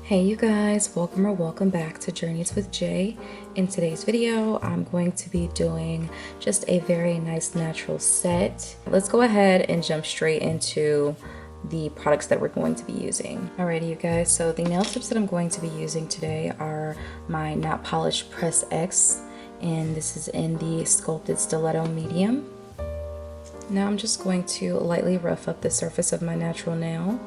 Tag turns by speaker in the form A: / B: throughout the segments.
A: Hey you guys, welcome back to Journeys with Jay. In today's video, I'm going to be doing just a very nice natural set. Let's go ahead and jump straight into the products that we're going to be using. Alrighty you guys, so the nail tips that I'm going to be using today are my Not Polished Press X, and this is in the Sculpted Stiletto medium. Now I'm just going to lightly rough up the surface of my natural nail.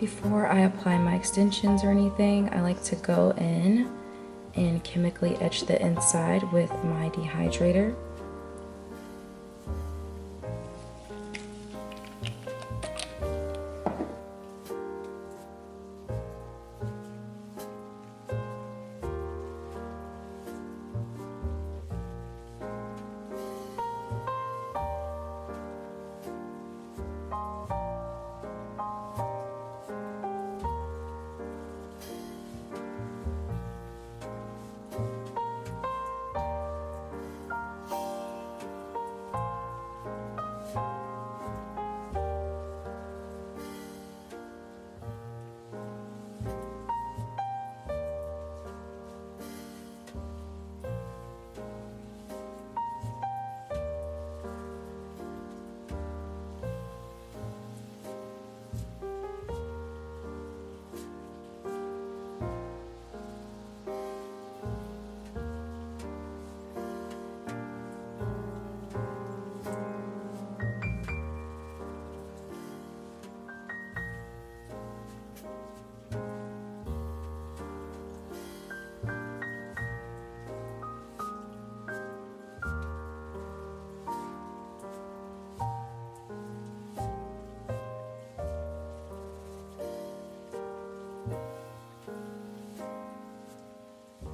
A: Before I apply my extensions or anything, I like to go in and chemically etch the inside with my dehydrator.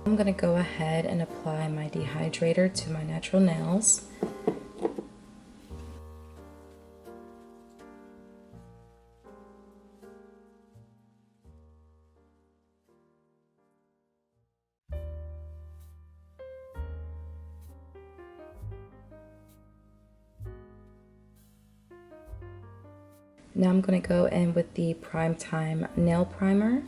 A: I'm going to go ahead and apply my dehydrator to my natural nails. Now I'm going to go in with the Prime Time Nail Primer.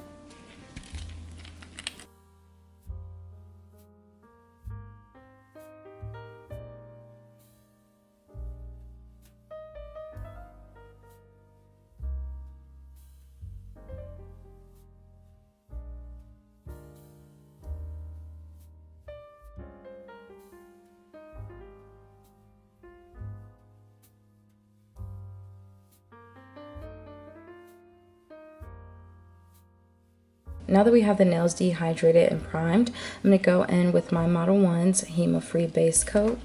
A: Now that we have the nails dehydrated and primed, I'm going to go in with my Model 1's Hema-Free Base Coat.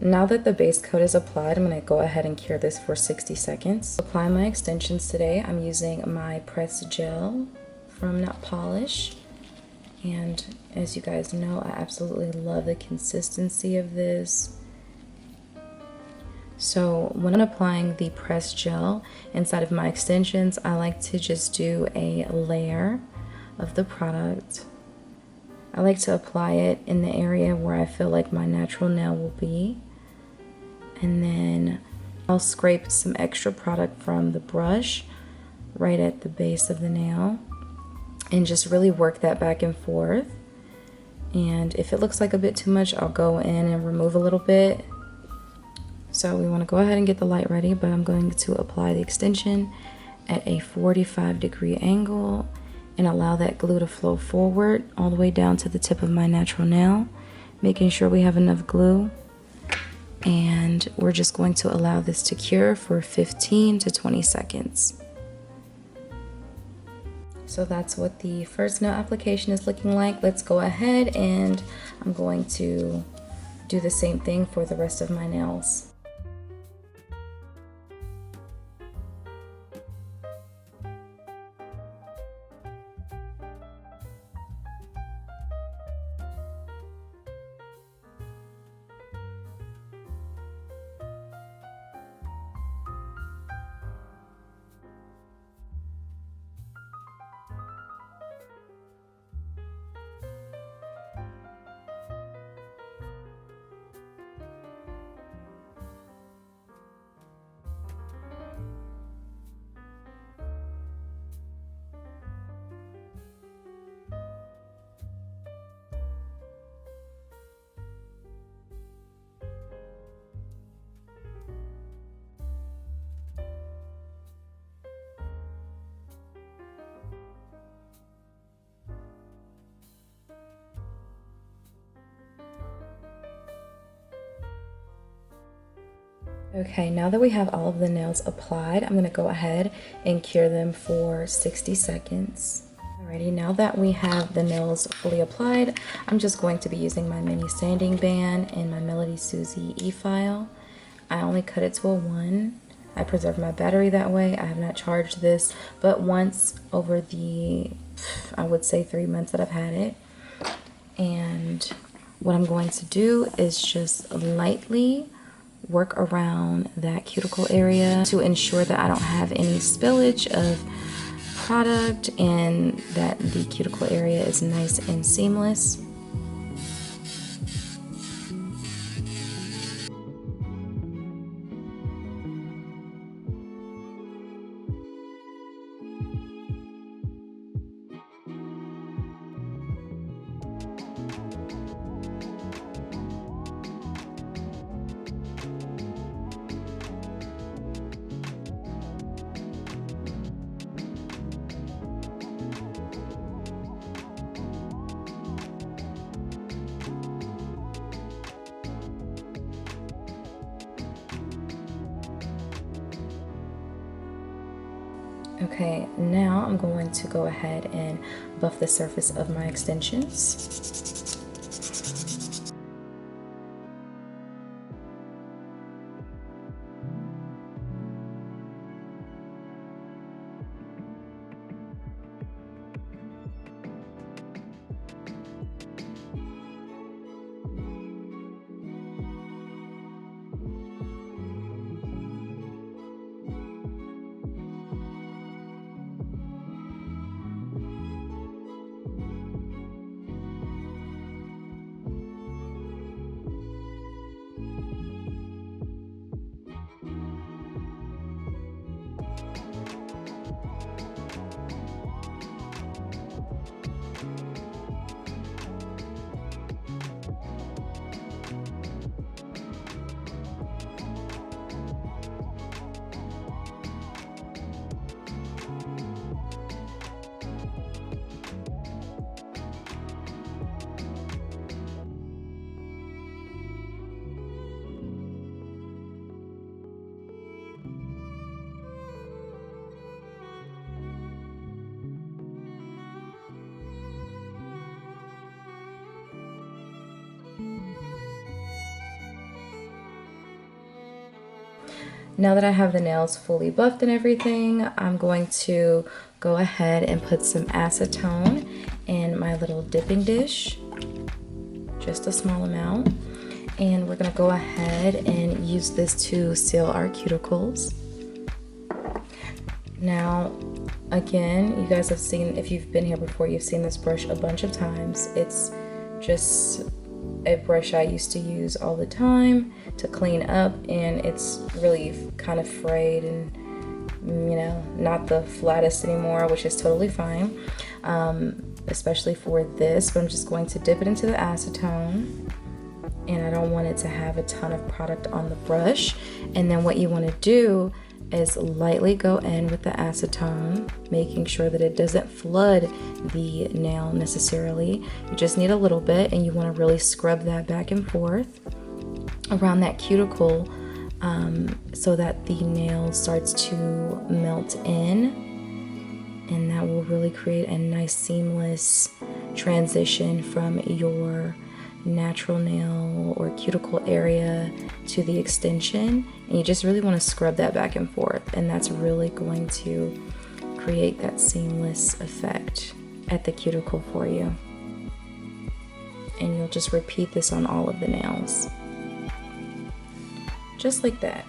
A: Now that the base coat is applied, I'm going to go ahead and cure this for 60 seconds. To apply my extensions today, I'm using my press gel from Not Polish. And as you guys know, I absolutely love the consistency of this. So when I'm applying the press gel inside of my extensions, I like to just do a layer of the product. I like to apply it in the area where I feel like my natural nail will be. And then I'll scrape some extra product from the brush right at the base of the nail and just really work that back and forth. And if it looks like a bit too much, I'll go in and remove a little bit. So we want to go ahead and get the light ready, but I'm going to apply the extension at a 45-degree angle and allow that glue to flow forward all the way down to the tip of my natural nail, making sure we have enough glue. And we're just going to allow this to cure for 15 to 20 seconds. So that's what the first nail application is looking like. Let's go ahead and I'm going to do the same thing for the rest of my nails. Okay, now that we have all of the nails applied, I'm gonna go ahead and cure them for 60 seconds. Alrighty, now that we have the nails fully applied, I'm just going to be using my mini sanding band and my Melody Susie e-file. I only cut it to a 1. I preserve my battery that way. I have not charged this but once over the, I would say 3 months that I've had it. And what I'm going to do is just lightly work around that cuticle area to ensure that I don't have any spillage of product and that the cuticle area is nice and seamless. Okay, now I'm going to go ahead and buff the surface of my extensions. Now that I have the nails fully buffed and everything, I'm going to go ahead and put some acetone in my little dipping dish, just a small amount. And we're gonna go ahead and use this to seal our cuticles. Now, again, you guys have seen, if you've been here before, you've seen this brush a bunch of times. It's just a brush I used to use all the time to clean up, and it's really kind of frayed and you know, not the flattest anymore, which is totally fine, especially for this. But I'm just going to dip it into the acetone, and I don't want it to have a ton of product on the brush. And then what you want to do is lightly go in with the acetone, making sure that it doesn't flood the nail necessarily. You just need a little bit, and you want to really scrub that back and forth around that cuticle, so that the nail starts to melt in, and that will really create a nice seamless transition from your natural nail or cuticle area to the extension. And you just really want to scrub that back and forth, and that's really going to create that seamless effect at the cuticle for you. And you'll just repeat this on all of the nails, just like that.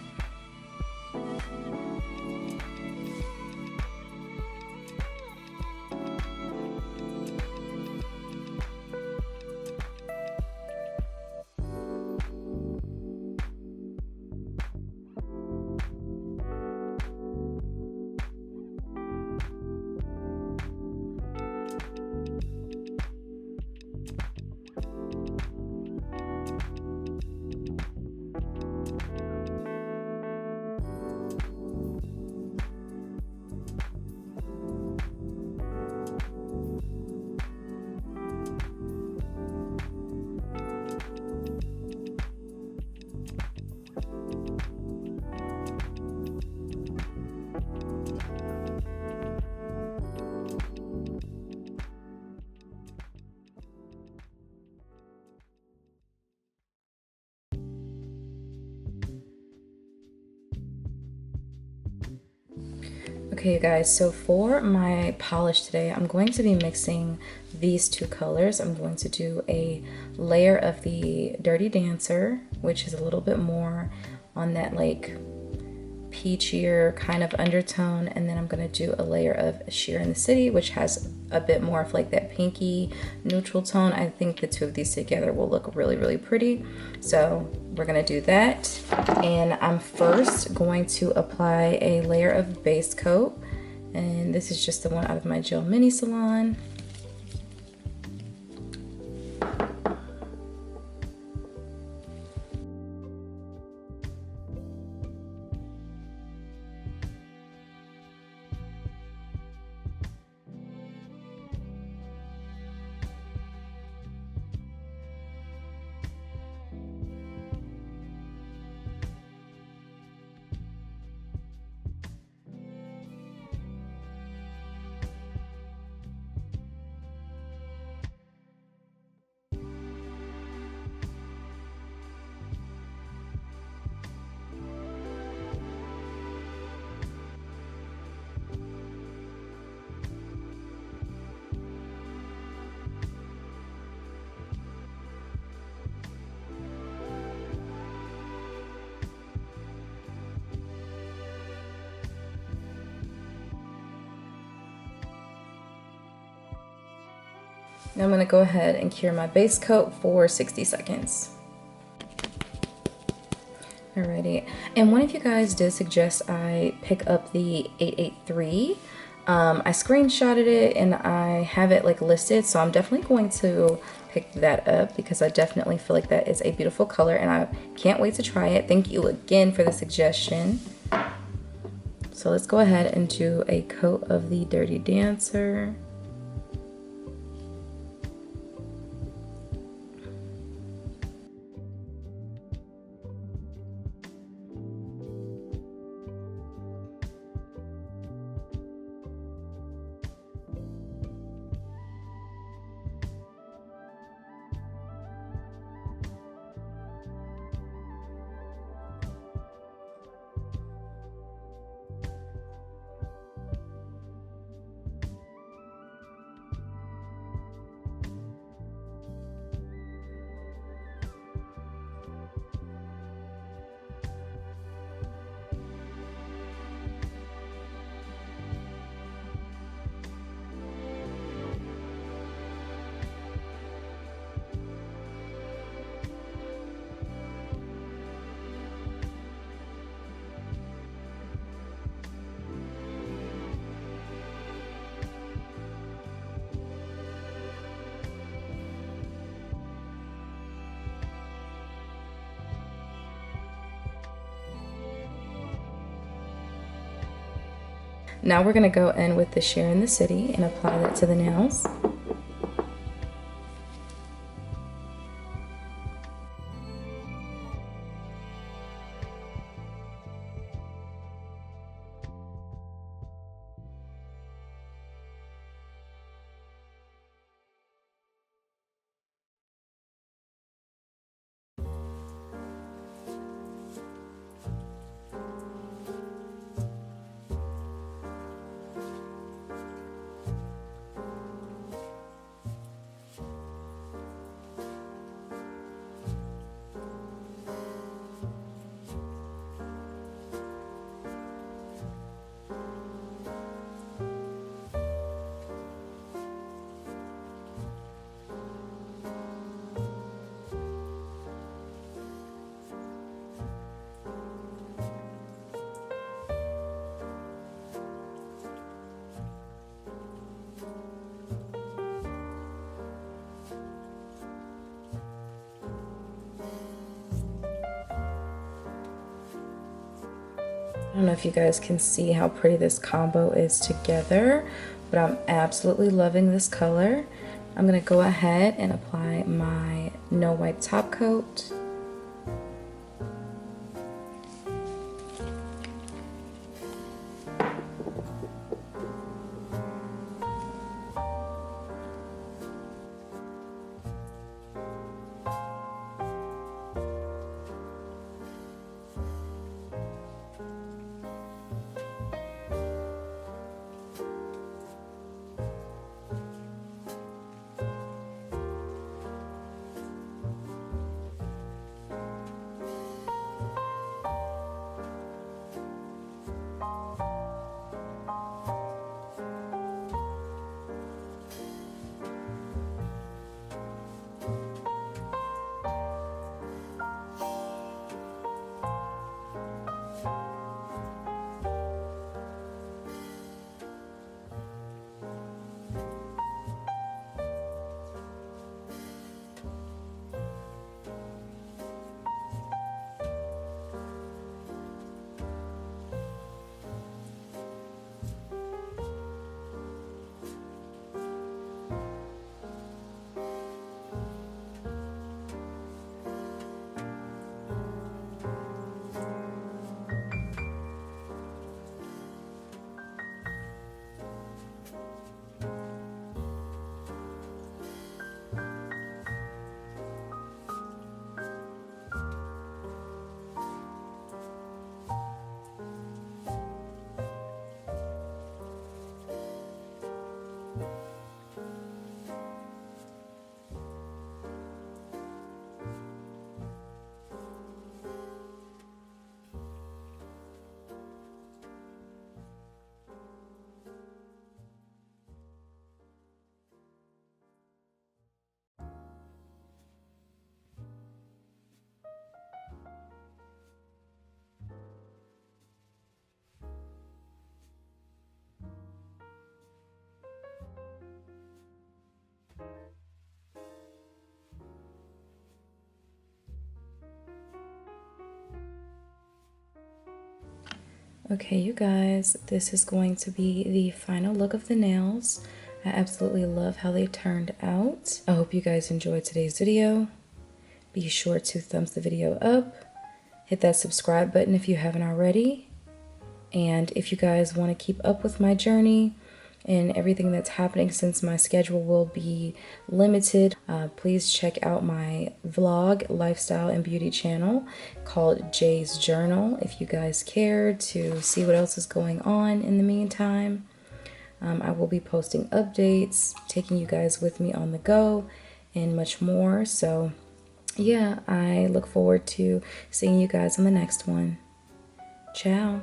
A: Okay, you guys, so for my polish today, I'm going to be mixing these two colors. I'm going to do a layer of the Dirty Dancer, which is a little bit more on that like peachier kind of undertone, and then I'm going to do a layer of Sheer in the City, which has a bit more of like that pinky neutral tone. I think the two of these together will look really, really pretty. So we're going to do that, and I'm first going to apply a layer of base coat, and this is just the one out of my Gel Mini Salon. Now I'm going to go ahead and cure my base coat for 60 seconds. Alrighty, and one of you guys did suggest I pick up the 883. I screenshotted it and I have it like listed, so I'm definitely going to pick that up because I definitely feel like that is a beautiful color and I can't wait to try it. Thank you again for the suggestion. So let's go ahead and do a coat of the Dirty Dancer. Now we're gonna go in with the Share in the City and apply that to the nails. I don't know if you guys can see how pretty this combo is together, but I'm absolutely loving this color. I'm gonna go ahead and apply my no wipe top coat. Okay, you guys, this is going to be the final look of the nails. I absolutely love how they turned out. I hope you guys enjoyed today's video. Be sure to thumbs the video up, hit that subscribe button if you haven't already. And if you guys want to keep up with my journey and everything that's happening, since my schedule will be limited, please check out my vlog, lifestyle, and beauty channel called Jay's Journal if you guys care to see what else is going on in the meantime. I will be posting updates, taking you guys with me on the go, and much more. So yeah, I look forward to seeing you guys on the next one. Ciao.